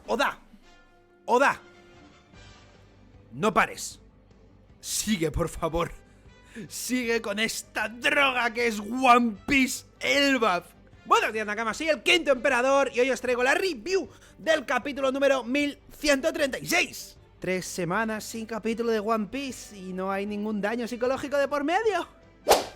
Oda, Oda, no pares. Sigue, por favor. Sigue con esta droga que es One Piece Elbaf. Buenos días, Nakamas, soy el Quinto Emperador y hoy os traigo la review del capítulo número 1136. 3 semanas sin capítulo de One Piece y no hay ningún daño psicológico de por medio.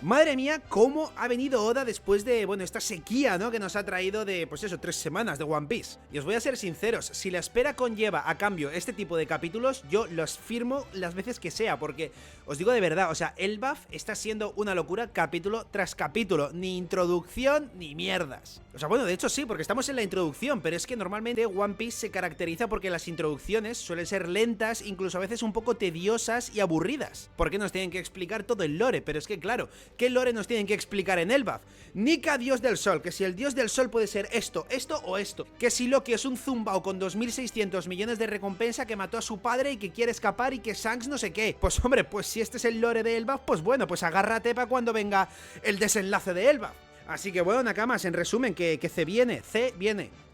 Madre mía, cómo ha venido Oda después de, bueno, esta sequía, ¿no? Que nos ha traído de, pues eso, 3 semanas de One Piece. Y os voy a ser sinceros, si la espera conlleva a cambio este tipo de capítulos, yo los firmo las veces que sea, porque os digo de verdad, o sea, Elbaf está siendo una locura capítulo tras capítulo, ni introducción ni mierdas. O sea, bueno, de hecho sí, porque estamos en la introducción, pero es que normalmente One Piece se caracteriza porque las introducciones suelen ser lentas, incluso a veces un poco tediosas y aburridas, porque nos tienen que explicar todo el lore, pero es que claro, ¿qué lore nos tienen que explicar en Elbaf? Nika, dios del sol, que si el dios del sol puede ser esto, esto o esto, que si Loki es un zumbao con 2.600 millones de recompensa que mató a su padre y que quiere escapar y que Shanks no sé qué. Pues hombre, pues si este es el lore de Elbaf, pues bueno, pues agárrate para cuando venga el desenlace de Elbaf. Así que bueno, Nakamas, en resumen, que C viene.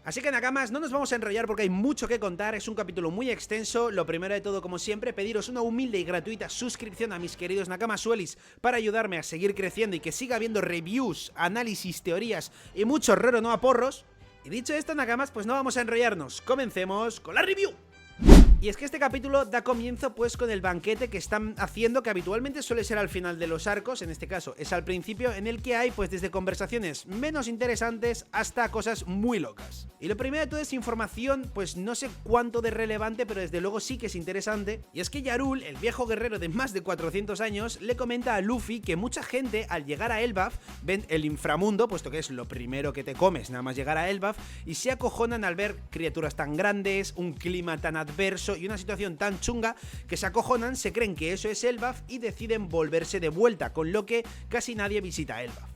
Así que, Nakamas, no nos vamos a enrollar porque hay mucho que contar, es un capítulo muy extenso. Lo primero de todo, como siempre, pediros una humilde y gratuita suscripción a mis queridos Nakamasuelis para ayudarme a seguir creciendo y que siga habiendo reviews, análisis, teorías y mucho roro no a porros. Y dicho esto, Nakamas, pues no vamos a enrollarnos, comencemos con la review. Y es que este capítulo da comienzo pues con el banquete que están haciendo, que habitualmente suele ser al final de los arcos, en este caso es al principio, en el que hay pues desde conversaciones menos interesantes hasta cosas muy locas. Y lo primero de todo es información, pues no sé cuánto de relevante, pero desde luego sí que es interesante, y es que Yarul, el viejo guerrero de más de 400 años, le comenta a Luffy que mucha gente al llegar a Elbaf ven el inframundo, puesto que es lo primero que te comes nada más llegar a Elbaf, y se acojonan al ver criaturas tan grandes, un clima tan adverso y una situación tan chunga que se acojonan, se creen que eso es Elbaf y deciden volverse de vuelta, con lo que casi nadie visita Elbaf.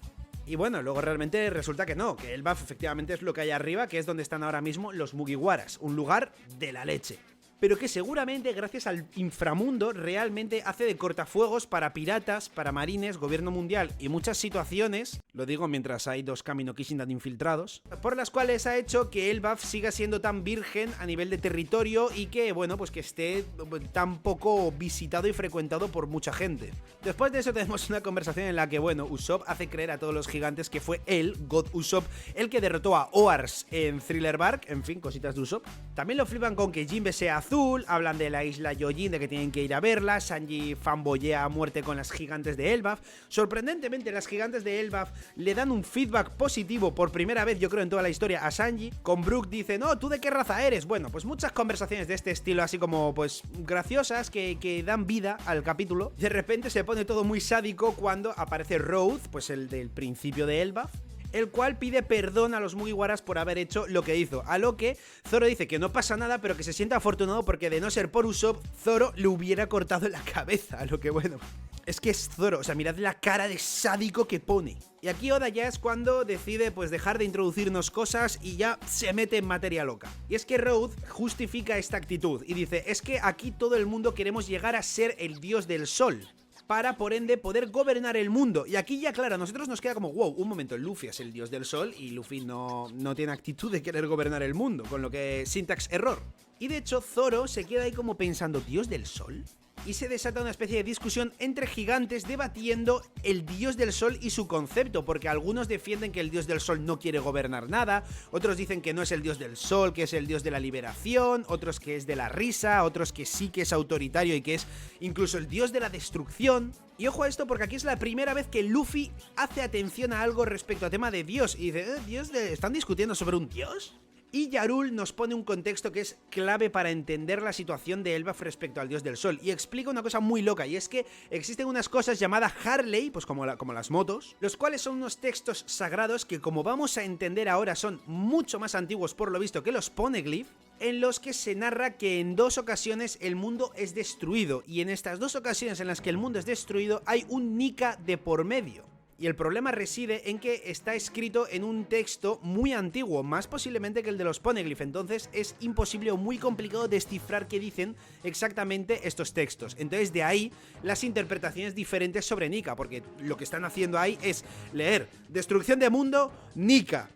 Y bueno, luego realmente resulta que no, que Elbaf efectivamente es lo que hay arriba, que es donde están ahora mismo los Mugiwaras, un lugar de la leche. Pero que seguramente gracias al inframundo realmente hace de cortafuegos para piratas, para marines, gobierno mundial y muchas situaciones, lo digo mientras hay 2 Kamino Kishindan infiltrados, por las cuales ha hecho que Elbaf siga siendo tan virgen a nivel de territorio y que, bueno, pues que esté tan poco visitado y frecuentado por mucha gente. Después de eso tenemos una conversación en la que, bueno, Usopp hace creer a todos los gigantes que fue él, God Usopp, el que derrotó a Oars en Thriller Bark, en fin, cositas de Usopp. También lo flipan con que Jinbe sea azul, hablan de la isla Yojin, de que tienen que ir a verla, Sanji fanboyea a muerte con las gigantes de Elbaf. Sorprendentemente, las gigantes de Elbaf le dan un feedback positivo por primera vez, yo creo, en toda la historia a Sanji. Con Brook dice, no, ¿tú de qué raza eres? Bueno, pues muchas conversaciones de este estilo, así como, pues, graciosas, que dan vida al capítulo. De repente se pone todo muy sádico cuando aparece Road, pues el del principio de Elbaf, el cual pide perdón a los Mugiwaras por haber hecho lo que hizo, a lo que Zoro dice que no pasa nada, pero que se siente afortunado porque de no ser por Usopp, Zoro le hubiera cortado la cabeza, a lo que bueno, es que es Zoro, o sea, mirad la cara de sádico que pone. Y aquí Oda ya es cuando decide pues dejar de introducirnos cosas y ya se mete en materia loca. Y es que Road justifica esta actitud y dice, es que aquí todo el mundo queremos llegar a ser el dios del sol, para, por ende, poder gobernar el mundo. Y aquí ya, claro, a nosotros nos queda como, wow, un momento, Luffy es el dios del sol y Luffy no tiene actitud de querer gobernar el mundo, con lo que syntax error. Y de hecho, Zoro se queda ahí como pensando, ¿dios del sol? Y se desata una especie de discusión entre gigantes debatiendo el dios del sol y su concepto, porque algunos defienden que el dios del sol no quiere gobernar nada, otros dicen que no es el dios del sol, que es el dios de la liberación, otros que es de la risa, otros que sí que es autoritario y que es incluso el dios de la destrucción. Y ojo a esto porque aquí es la primera vez que Luffy hace atención a algo respecto a tema de dios y dice, ¿están discutiendo sobre un dios? Y Yarul nos pone un contexto que es clave para entender la situación de Elbaf respecto al dios del sol, y explica una cosa muy loca, y es que existen unas cosas llamadas Harley, pues como las motos, los cuales son unos textos sagrados que, como vamos a entender ahora, son mucho más antiguos por lo visto que los Poneglyph, en los que se narra que en 2 ocasiones el mundo es destruido, y en estas 2 ocasiones en las que el mundo es destruido hay un Nika de por medio. Y el problema reside en que está escrito en un texto muy antiguo, más posiblemente que el de los Poneglyph, entonces es imposible o muy complicado descifrar qué dicen exactamente estos textos. Entonces de ahí las interpretaciones diferentes sobre Nika, porque lo que están haciendo ahí es leer destrucción de mundo, Nika,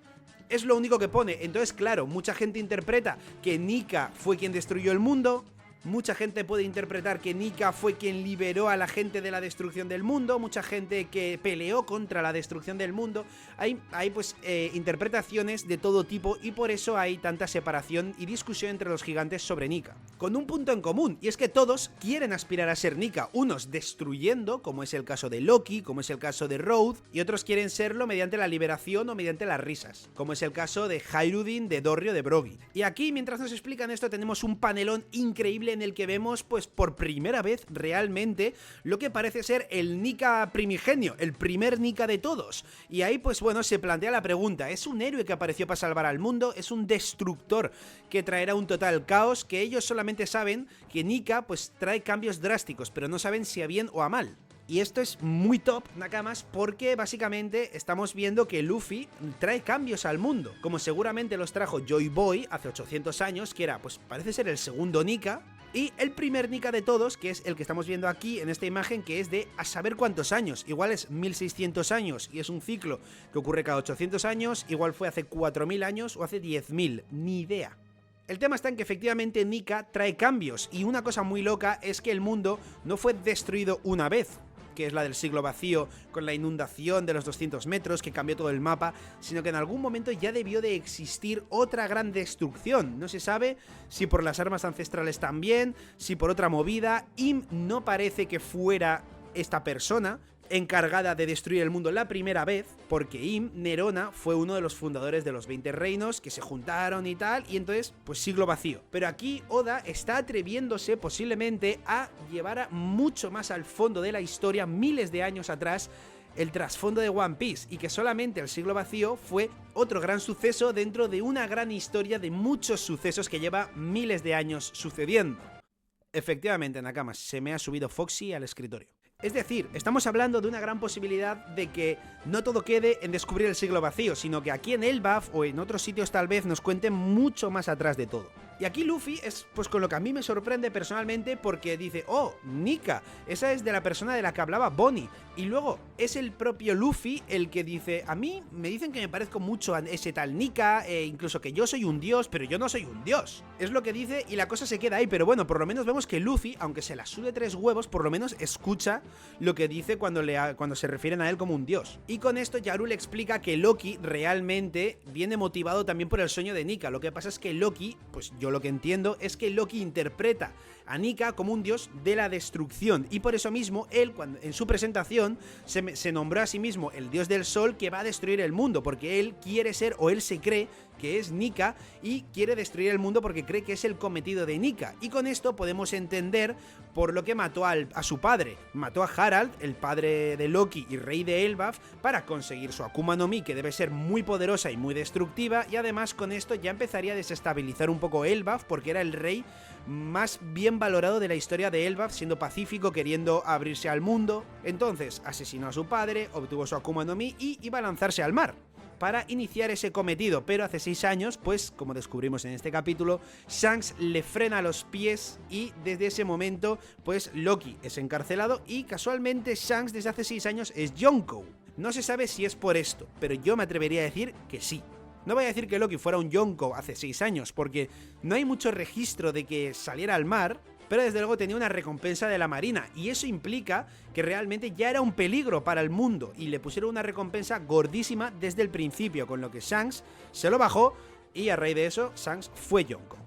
Es lo único que pone. Entonces, claro, mucha gente interpreta que Nika fue quien destruyó el mundo. Mucha gente puede interpretar que Nika fue quien liberó a la gente de la destrucción del mundo. Mucha gente que peleó contra la destrucción del mundo. Hay pues interpretaciones de todo tipo y por eso hay tanta separación y discusión entre los gigantes sobre Nika. Con un punto en común, y es que todos quieren aspirar a ser Nika. Unos destruyendo, como es el caso de Loki, como es el caso de Road, y otros quieren serlo mediante la liberación o mediante las risas, como es el caso de Hyrule, de Dorrio, de Broggy. Y aquí, mientras nos explican esto, tenemos un panelón increíble en el que vemos, pues por primera vez realmente, lo que parece ser el Nika primigenio, el primer Nika de todos. Y ahí, pues bueno, se plantea la pregunta, ¿es un héroe que apareció para salvar al mundo? ¿Es un destructor que traerá un total caos? Que ellos solamente saben que Nika, pues trae cambios drásticos, pero no saben si a bien o a mal. Y esto es muy top, Nakamas, porque básicamente estamos viendo que Luffy trae cambios al mundo, como seguramente los trajo Joy Boy hace 800 años, que era, pues parece ser el segundo Nika, y el primer Nika de todos, que es el que estamos viendo aquí en esta imagen, que es de a saber cuántos años, igual es 1600 años, y es un ciclo que ocurre cada 800 años, igual fue hace 4000 años o hace 10.000, ni idea. El tema está en que efectivamente Nika trae cambios, y una cosa muy loca es que el mundo no fue destruido una vez, que es la del siglo vacío, con la inundación de los 200 metros que cambió todo el mapa, sino que en algún momento ya debió de existir otra gran destrucción. No se sabe si por las armas ancestrales también, si por otra movida. Im no parece que fuera esta persona encargada de destruir el mundo la primera vez, porque Im, Nerona, fue uno de los fundadores de los 20 reinos que se juntaron y tal, y entonces, pues siglo vacío. Pero aquí Oda está atreviéndose posiblemente a llevar mucho más al fondo de la historia, miles de años atrás, el trasfondo de One Piece, y que solamente el siglo vacío fue otro gran suceso dentro de una gran historia de muchos sucesos que lleva miles de años sucediendo. Efectivamente, Nakamas, se me ha subido Foxy al escritorio. Es decir, estamos hablando de una gran posibilidad de que no todo quede en descubrir el siglo vacío, sino que aquí en Elbaf o en otros sitios tal vez nos cuenten mucho más atrás de todo. Y aquí Luffy es pues con lo que a mí me sorprende personalmente, porque dice, oh, Nika, esa es de la persona de la que hablaba Bonnie. Y luego es el propio Luffy el que dice, a mí me dicen que me parezco mucho a ese tal Nika, incluso que yo soy un dios, pero yo no soy un dios. Es lo que dice y la cosa se queda ahí, pero bueno, por lo menos vemos que Luffy, aunque se la sude 3 huevos, por lo menos escucha lo que dice cuando se refieren a él como un dios. Y con esto Yaru le explica que Loki realmente viene motivado también por el sueño de Nika. Lo que pasa es que Loki, pues yo lo que entiendo es que Loki interpreta a Nika como un dios de la destrucción, y por eso mismo él, cuando en su presentación se nombró a sí mismo el dios del sol que va a destruir el mundo, porque él quiere ser, o él se cree que es Nika y quiere destruir el mundo porque cree que es el cometido de Nika. Y con esto podemos entender por lo que mató a su padre. Mató a Harald, el padre de Loki y rey de Elbaf, para conseguir su Akuma no Mi, que debe ser muy poderosa y muy destructiva, y además con esto ya empezaría a desestabilizar un poco Elbaf, porque era el rey más bien valorado de la historia de Elbaf, siendo pacífico, queriendo abrirse al mundo. Entonces asesinó a su padre, obtuvo su Akuma no Mi y iba a lanzarse al mar para iniciar ese cometido, pero hace 6 años, pues como descubrimos en este capítulo, Shanks le frena los pies y desde ese momento, pues Loki es encarcelado y casualmente Shanks desde hace 6 años es Yonkou. No se sabe si es por esto, pero yo me atrevería a decir que sí. No voy a decir que Loki fuera un Yonkou hace 6 años, porque no hay mucho registro de que saliera al mar, pero desde luego tenía una recompensa de la marina, y eso implica que realmente ya era un peligro para el mundo, y le pusieron una recompensa gordísima desde el principio, con lo que Shanks se lo bajó, y a raíz de eso, Shanks fue Yonkou.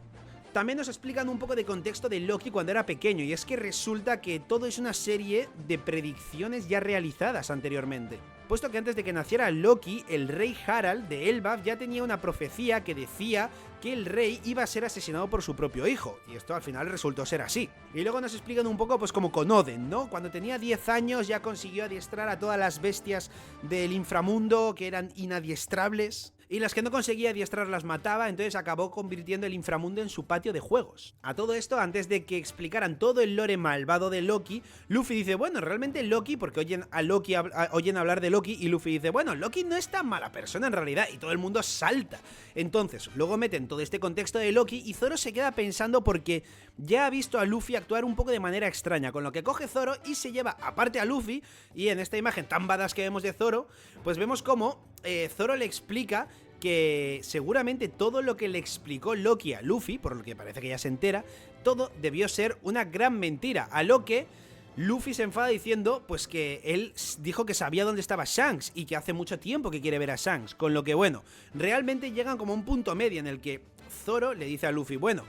También nos explican un poco de contexto de Loki cuando era pequeño, y es que resulta que todo es una serie de predicciones ya realizadas anteriormente. Puesto que antes de que naciera Loki, el rey Harald de Elbaf ya tenía una profecía que decía que el rey iba a ser asesinado por su propio hijo, y esto al final resultó ser así. Y luego nos explican un poco pues como con Oden, ¿no? Cuando tenía 10 años ya consiguió adiestrar a todas las bestias del inframundo que eran inadiestrables, y las que no conseguía adiestrar las mataba, entonces acabó convirtiendo el inframundo en su patio de juegos. A todo esto, antes de que explicaran todo el lore malvado de Loki, Luffy dice, bueno, realmente Loki, porque oyen hablar de Loki, y Luffy dice, bueno, Loki no es tan mala persona en realidad, y todo el mundo salta. Entonces, luego meten todo este contexto de Loki, y Zoro se queda pensando porque ya ha visto a Luffy actuar un poco de manera extraña, con lo que coge Zoro y se lleva aparte a Luffy, y en esta imagen tan badass que vemos de Zoro, pues vemos como Zoro le explica que seguramente todo lo que le explicó Loki a Luffy, por lo que parece que ya se entera, todo debió ser una gran mentira, a lo que Luffy se enfada diciendo pues que él dijo que sabía dónde estaba Shanks y que hace mucho tiempo que quiere ver a Shanks, con lo que bueno, realmente llegan como a un punto medio en el que Zoro le dice a Luffy, bueno,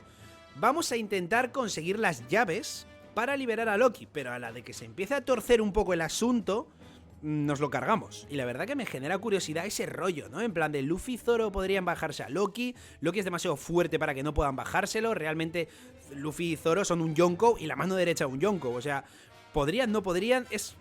vamos a intentar conseguir las llaves para liberar a Loki, pero a la de que se empiece a torcer un poco el asunto, nos lo cargamos. Y la verdad que me genera curiosidad ese rollo, ¿no? En plan de Luffy y Zoro podrían bajarse a Loki. Loki es demasiado fuerte para que no puedan bajárselo. Realmente Luffy y Zoro son un Yonko y la mano derecha de un Yonko. O sea, podrían, no podrían, es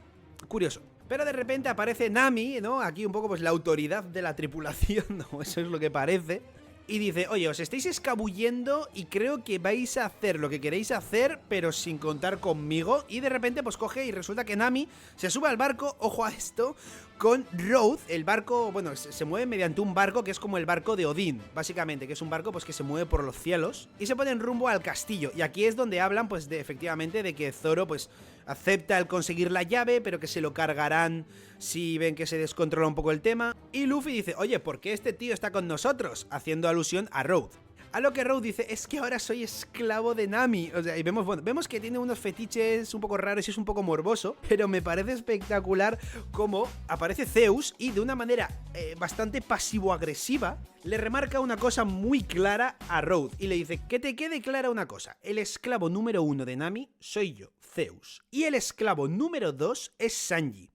curioso. Pero de repente aparece Nami, ¿no? Aquí un poco pues la autoridad de la tripulación, ¿no? Eso es lo que parece. Y dice, oye, os estáis escabullendo y creo que vais a hacer lo que queréis hacer, pero sin contar conmigo. Y de repente pues coge y resulta que Nami se sube al barco, ojo a esto, con Road. El barco, bueno, se mueve mediante un barco que es como el barco de Odín, básicamente, que es un barco pues que se mueve por los cielos. Y se ponen rumbo al castillo. Y aquí es donde hablan pues de efectivamente de que Zoro pues acepta el conseguir la llave, pero que se lo cargarán si ven que se descontrola un poco el tema. Y Luffy dice, oye, ¿por qué este tío está con nosotros? Haciendo alusión a Road. A lo que Road dice, es que ahora soy esclavo de Nami. O sea, y vemos, bueno, vemos que tiene unos fetiches un poco raros y es un poco morboso, pero me parece espectacular cómo aparece Zeus y de una manera bastante pasivo-agresiva le remarca una cosa muy clara a Road y le dice, que te quede clara una cosa, el esclavo número 1 de Nami soy yo, Zeus, y el esclavo número 2 es Sanji.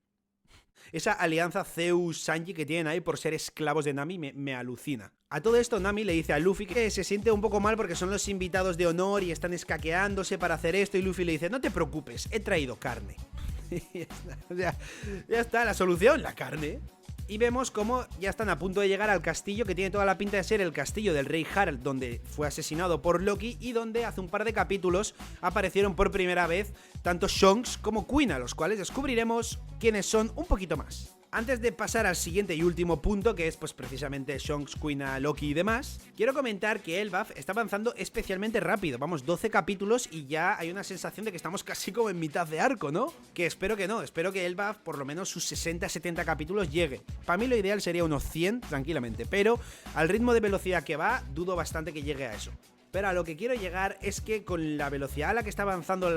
Esa alianza Zeus-Sanji que tienen ahí por ser esclavos de Nami me alucina. A todo esto Nami le dice a Luffy que se siente un poco mal porque son los invitados de honor y están escaqueándose para hacer esto, y Luffy le dice, no te preocupes, he traído carne. O sea, ya está, la solución, la carne. Y vemos cómo ya están a punto de llegar al castillo, que tiene toda la pinta de ser el castillo del rey Harald, donde fue asesinado por Loki y donde hace un par de capítulos aparecieron por primera vez tanto Shanks como Queen, a los cuales descubriremos quiénes son un poquito más. Antes de pasar al siguiente y último punto, que es pues precisamente Shanks, Queen, Loki y demás, quiero comentar que Elbaf está avanzando especialmente rápido. Vamos, 12 capítulos y ya hay una sensación de que estamos casi como en mitad de arco, ¿no? Que espero que no, espero que Elbaf por lo menos sus 60-70 capítulos llegue. Para mí lo ideal sería unos 100 tranquilamente, pero al ritmo de velocidad que va, dudo bastante que llegue a eso. Pero a lo que quiero llegar es que con la velocidad a la que está avanzando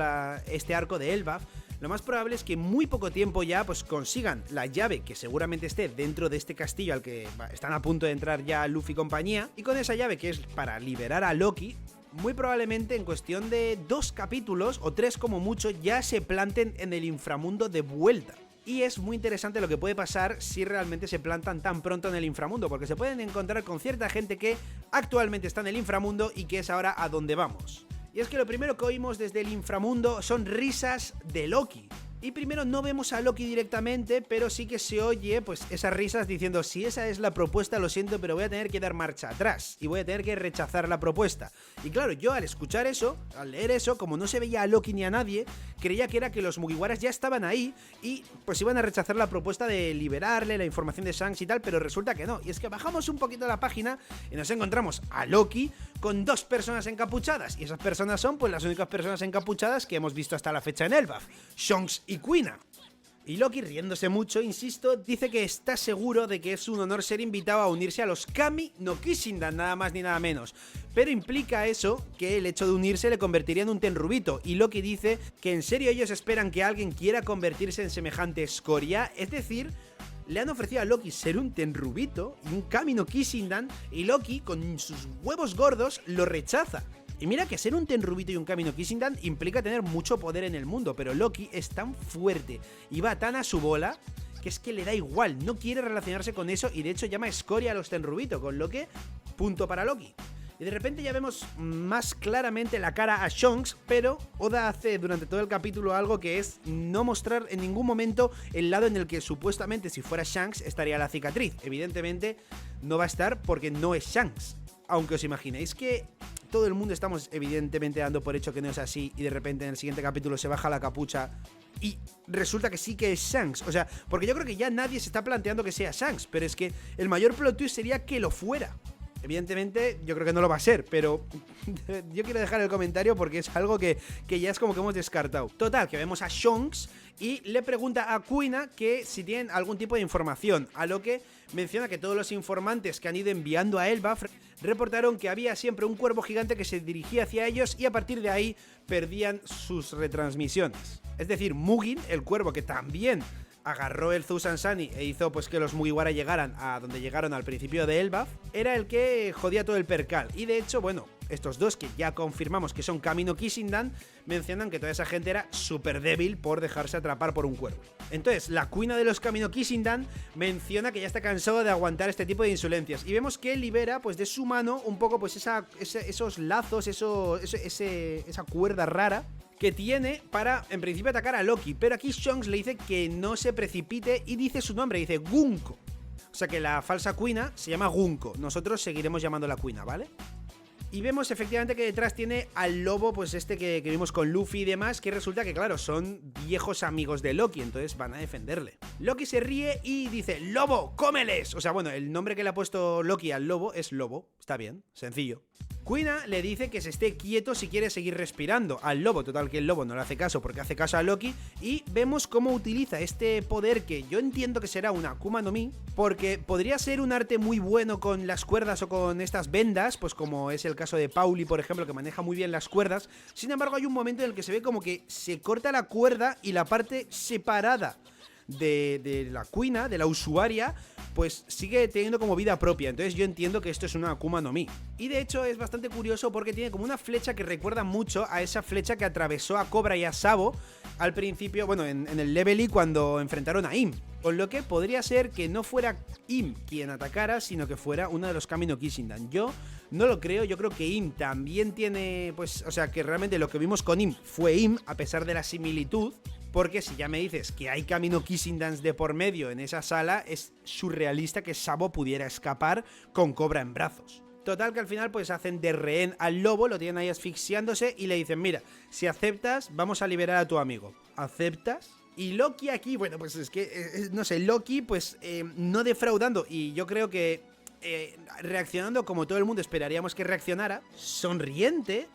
este arco de Elbaf, lo más probable es que en muy poco tiempo ya pues consigan la llave que seguramente esté dentro de este castillo al que están a punto de entrar ya Luffy y compañía, y con esa llave que es para liberar a Loki, muy probablemente en cuestión de 2 capítulos o 3 como mucho ya se planten en el inframundo de vuelta. Y es muy interesante lo que puede pasar si realmente se plantan tan pronto en el inframundo, porque se pueden encontrar con cierta gente que actualmente está en el inframundo y que es ahora a donde vamos. Y es que lo primero que oímos desde el inframundo son risas de Loki. Y primero no vemos a Loki directamente, pero sí que se oye pues esas risas diciendo, si esa es la propuesta, lo siento, pero voy a tener que dar marcha atrás y voy a tener que rechazar la propuesta. Y claro, yo al escuchar eso, al leer eso, como no se veía a Loki ni a nadie, creía que era que los Mugiwaras ya estaban ahí y pues iban a rechazar la propuesta de liberarle la información de Shanks y tal, pero resulta que no. Y es que bajamos un poquito la página y nos encontramos a Loki con 2 personas encapuchadas, y esas personas son pues las únicas personas encapuchadas que hemos visto hasta la fecha en Elbaf, Shanks y Queen. Y Loki, riéndose mucho, insisto, dice que está seguro de que es un honor ser invitado a unirse a los Kami no Kishindan, nada más ni nada menos. Pero implica eso que el hecho de unirse le convertiría en un tenrubito, y Loki dice que en serio ellos esperan que alguien quiera convertirse en semejante escoria, es decir, le han ofrecido a Loki ser un tenrubito y un Kami no Kishindan, y Loki, con sus huevos gordos, lo rechaza. Y mira que ser un tenrubito y un Kami no Kishindan implica tener mucho poder en el mundo, pero Loki es tan fuerte y va tan a su bola que es que le da igual, no quiere relacionarse con eso, y de hecho llama escoria a los tenrubitos, con lo que, punto para Loki. Y de repente ya vemos más claramente la cara a Shanks, pero Oda hace durante todo el capítulo algo que es no mostrar en ningún momento el lado en el que supuestamente si fuera Shanks estaría la cicatriz. Evidentemente no va a estar porque no es Shanks. Aunque os imaginéis que todo el mundo estamos evidentemente dando por hecho que no es así, y de repente en el siguiente capítulo se baja la capucha y resulta que sí que es Shanks. O sea, porque yo creo que ya nadie se está planteando que sea Shanks, pero es que el mayor plot twist sería que lo fuera. Evidentemente, yo creo que no lo va a ser, pero yo quiero dejar el comentario porque es algo que ya es como que hemos descartado. Total, que vemos a Shonks y le pregunta a Kuina que si tienen algún tipo de información, a lo que menciona que todos los informantes que han ido enviando a Elbaf reportaron que había siempre un cuervo gigante que se dirigía hacia ellos y a partir de ahí perdían sus retransmisiones. Es decir, Muggin, el cuervo que también agarró el Zusansani e hizo pues que los Mugiwara llegaran a donde llegaron al principio de Elbaf, era el que jodía todo el percal. Y de hecho, bueno, estos dos que ya confirmamos que son Kami no Kishindan, mencionan que toda esa gente era súper débil por dejarse atrapar por un cuervo. Entonces, la Kuina de los Kami no Kishindan menciona que ya está cansado de aguantar este tipo de insolencias. Y vemos que libera pues de su mano un poco pues esos lazos, esa cuerda rara que tiene para, en principio, atacar a Loki. Pero aquí Shonks le dice que no se precipite y dice su nombre, dice Gunko. O sea que la falsa Kuina se llama Gunko. Nosotros seguiremos llamándola Kuina, ¿vale? Y vemos efectivamente que detrás tiene al lobo, pues este que vimos con Luffy y demás, que resulta que, claro, son viejos amigos de Loki, entonces van a defenderle. Loki se ríe y dice, ¡Lobo, cómeles! O sea, bueno, el nombre que le ha puesto Loki al lobo es Lobo, está bien, sencillo. Kuina le dice que se esté quieto si quiere seguir respirando al lobo, total que el lobo no le hace caso porque hace caso a Loki, y vemos cómo utiliza este poder que yo entiendo que será una Akuma no Mi, porque podría ser un arte muy bueno con las cuerdas o con estas vendas, pues como es el caso de Pauli, por ejemplo, que maneja muy bien las cuerdas. Sin embargo, hay un momento en el que se ve como que se corta la cuerda y la parte separada de la Kuina, de la usuaria, pues sigue teniendo como vida propia. Entonces yo entiendo que esto es una Akuma no Mi. Y de hecho es bastante curioso porque tiene como una flecha que recuerda mucho a esa flecha que atravesó a Cobra y a Sabo al principio, bueno, en el Level E cuando enfrentaron a Im. Con lo que podría ser que no fuera Im quien atacara, sino que fuera uno de los Kami no Kishindan. Yo no lo creo, yo creo que Im también tiene, pues, o sea, que realmente lo que vimos con Im fue Im, a pesar de la similitud. Porque si ya me dices que hay Kami no Kishindans de por medio en esa sala, es surrealista que Sabo pudiera escapar con Cobra en brazos. Total que al final pues hacen de rehén al lobo, lo tienen ahí asfixiándose y le dicen, mira, si aceptas, vamos a liberar a tu amigo. ¿Aceptas? Y Loki aquí, bueno, pues es que, no sé, Loki pues no defraudando, y yo creo que reaccionando como todo el mundo esperaríamos que reaccionara, sonriente,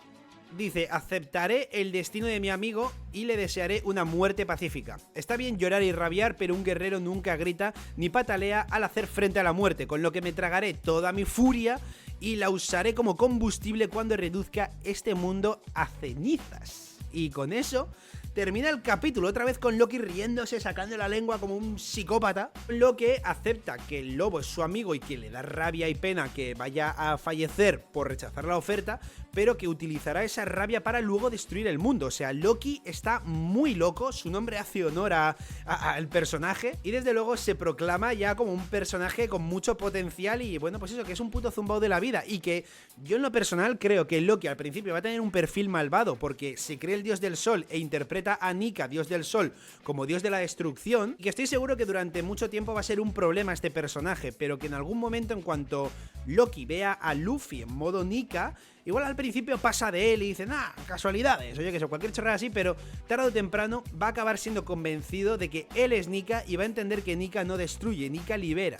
dice, aceptaré el destino de mi amigo y le desearé una muerte pacífica. Está bien llorar y rabiar, pero un guerrero nunca grita ni patalea al hacer frente a la muerte, con lo que me tragaré toda mi furia y la usaré como combustible cuando reduzca este mundo a cenizas. Y con eso termina el capítulo, otra vez con Loki riéndose, sacando la lengua como un psicópata. Loki acepta que el lobo es su amigo y que le da rabia y pena que vaya a fallecer por rechazar la oferta, pero que utilizará esa rabia para luego destruir el mundo. O sea, Loki está muy loco, su nombre hace honor al personaje y desde luego se proclama ya como un personaje con mucho potencial y bueno, pues eso, que es un puto zumbao de la vida y que yo en lo personal creo que Loki al principio va a tener un perfil malvado porque se cree el dios del sol e interpreta a Nika, dios del sol, como dios de la destrucción, y que estoy seguro que durante mucho tiempo va a ser un problema este personaje, pero que en algún momento, en cuanto Loki vea a Luffy en modo Nika, igual al principio pasa de él y dice, nah, casualidades, oye, que eso, cualquier chorrada así, pero tarde o temprano va a acabar siendo convencido de que él es Nika y va a entender que Nika no destruye, Nika libera.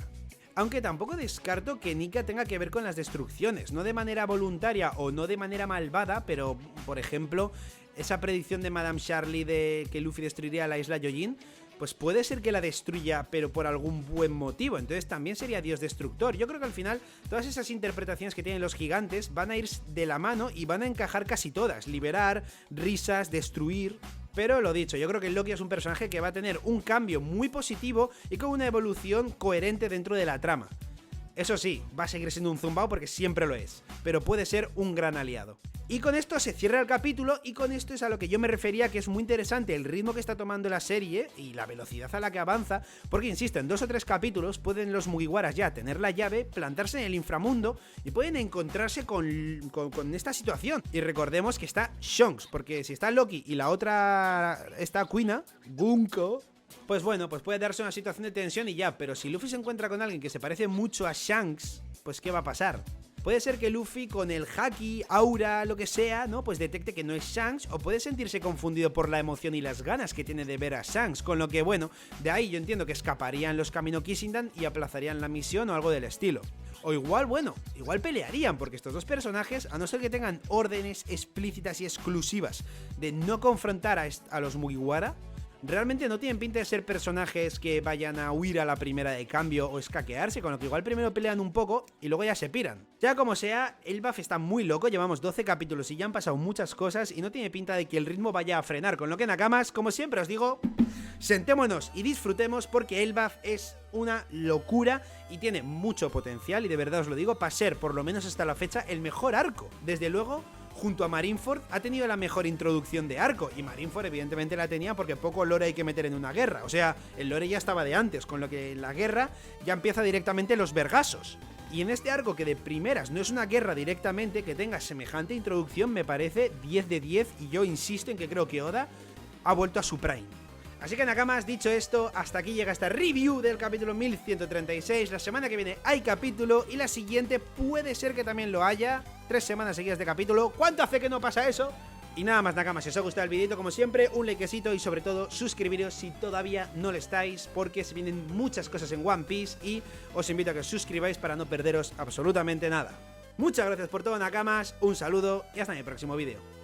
Aunque tampoco descarto que Nika tenga que ver con las destrucciones, no de manera voluntaria o no de manera malvada, pero, por ejemplo, esa predicción de Madame Charlie de que Luffy destruiría la isla Yojin, pues puede ser que la destruya, pero por algún buen motivo, entonces también sería Dios Destructor. Yo creo que al final todas esas interpretaciones que tienen los gigantes van a ir de la mano y van a encajar casi todas, liberar, risas, destruir. Pero lo dicho, yo creo que Loki es un personaje que va a tener un cambio muy positivo y con una evolución coherente dentro de la trama. Eso sí, va a seguir siendo un zumbao porque siempre lo es, pero puede ser un gran aliado. Y con esto se cierra el capítulo y con esto es a lo que yo me refería, que es muy interesante el ritmo que está tomando la serie y la velocidad a la que avanza, porque insisto, en 2 o 3 capítulos pueden los Mugiwaras ya tener la llave, plantarse en el inframundo y pueden encontrarse con esta situación. Y recordemos que está Shonks, porque si está Loki y la otra está Kuina, Gunko, pues bueno, pues puede darse una situación de tensión y ya, pero si Luffy se encuentra con alguien que se parece mucho a Shanks, pues ¿qué va a pasar? Puede ser que Luffy con el haki, aura, lo que sea, ¿no? Pues detecte que no es Shanks, o puede sentirse confundido por la emoción y las ganas que tiene de ver a Shanks, con lo que, bueno, de ahí yo entiendo que escaparían los Kami no Kishindan y aplazarían la misión o algo del estilo. O igual, bueno, igual pelearían, porque estos dos personajes, a no ser que tengan órdenes explícitas y exclusivas de no confrontar a los Mugiwara, realmente no tienen pinta de ser personajes que vayan a huir a la primera de cambio o escaquearse, con lo que igual primero pelean un poco y luego ya se piran. Ya como sea, Elbaf está muy loco, llevamos 12 capítulos y ya han pasado muchas cosas y no tiene pinta de que el ritmo vaya a frenar, con lo que Nakamas, como siempre os digo, sentémonos y disfrutemos porque Elbaf es una locura y tiene mucho potencial y de verdad os lo digo, para ser, por lo menos hasta la fecha, el mejor arco. Desde luego, junto a Marineford, ha tenido la mejor introducción de arco, y Marineford evidentemente la tenía porque poco lore hay que meter en una guerra, o sea, el lore ya estaba de antes, con lo que en la guerra ya empieza directamente los vergasos. Y en este arco, que de primeras no es una guerra directamente, que tenga semejante introducción me parece 10 de 10, y yo insisto en que creo que Oda ha vuelto a su prime. Así que Nakamas, dicho esto, hasta aquí llega esta review del capítulo 1136. La semana que viene hay capítulo y la siguiente puede ser que también lo haya. 3 semanas seguidas de capítulo. ¿Cuánto hace que no pasa eso? Y nada más, Nakamas, si os ha gustado el videito, como siempre, un likecito y sobre todo suscribiros si todavía no lo estáis, porque se vienen muchas cosas en One Piece y os invito a que os suscribáis para no perderos absolutamente nada. Muchas gracias por todo, Nakamas, un saludo y hasta mi próximo vídeo.